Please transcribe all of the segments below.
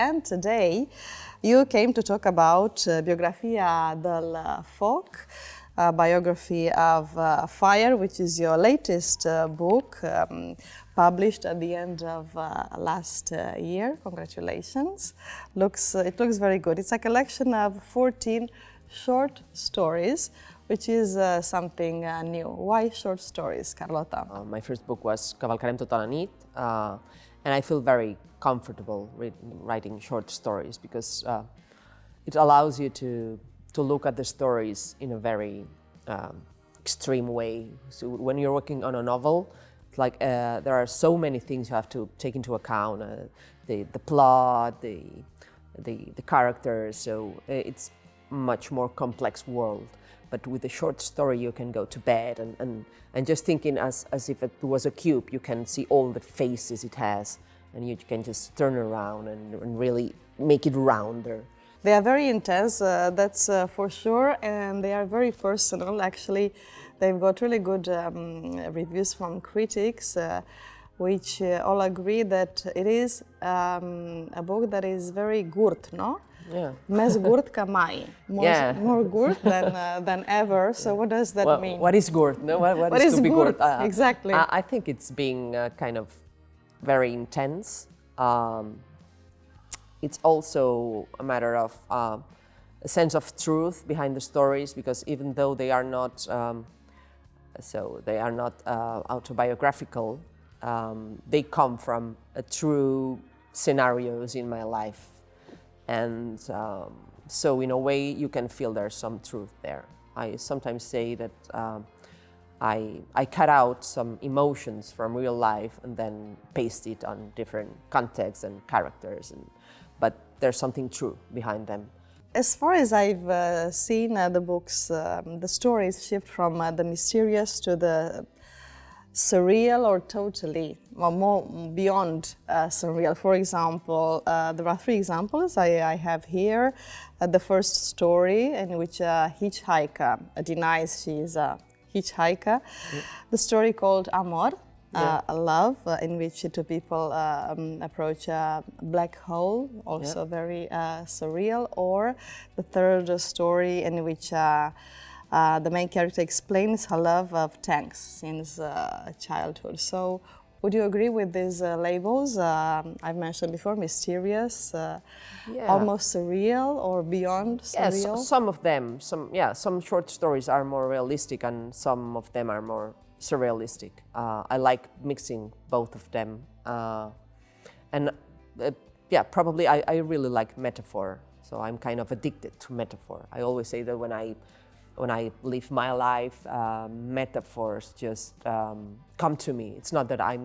And today you came to talk about Biografia del Foc, biography of fire, which is your latest book, published at the end of last year. Congratulations. It looks very good. It's a collection of 14 short stories, which is something new. Why short stories, Carlota? My first book was Cavalcarem tota la nit, and I feel very comfortable writing short stories because it allows you to look at the stories in a very extreme way. So when you're working on a novel, it's like there are so many things you have to take into account, the plot, the characters, so it's much more complex world. But with a short story you can go to bed and just thinking as if it was a cube, you can see all the faces it has and you can just turn around and really make it rounder. They are very intense, that's for sure, and they are very personal. Actually, they've got really good reviews from critics, which all agree that it is a book that is very Gurt, no? Yeah. Més Gurt que mai. More Gurt than ever. So what does that mean? What is Gurt? No, what is to be Gurt? Exactly. I think it's being kind of very intense. It's also a matter of a sense of truth behind the stories, because even though they are not autobiographical, they come from true scenarios in my life, and so in a way you can feel there's some truth there. I sometimes say that I cut out some emotions from real life and then paste it on different contexts and characters, but there's something true behind them. As far as I've seen the books, the stories shift from the mysterious to the surreal or totally, or more beyond surreal. For example, there are 3 examples I have here. The first story in which a hitchhiker denies she is a hitchhiker. Yeah. The story called Amor, love, in which 2 people approach a black hole, also very surreal. Or the third story in which the main character explains her love of tanks since childhood. So would you agree with these labels I've mentioned before, mysterious, almost surreal or beyond surreal? Yes, some of them, some short stories are more realistic and some of them are more surrealistic. I like mixing both of them, probably I really like metaphor, so I'm kind of addicted to metaphor. I always say that when I live my life, metaphors just come to me. It's not that I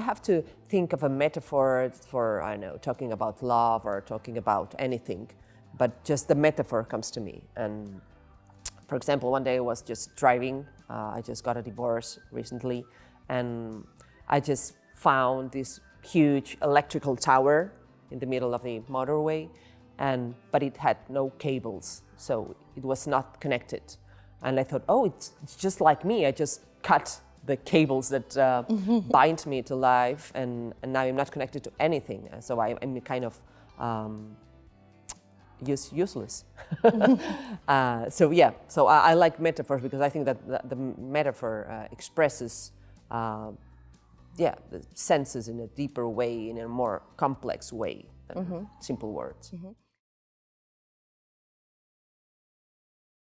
have to think of a metaphor for, I don't know, talking about love or talking about anything, but just the metaphor comes to me. And for example, one day I was just driving. I just got a divorce recently, and I just found this huge electrical tower in the middle of the motorway, but it had no cables, so it was not connected. And I thought, it's just like me. I just cut the cables that bind me to life, and now I'm not connected to anything. So I'm kind of useless. So I like metaphors because I think that the metaphor expresses the senses in a deeper way, in a more complex way than simple words.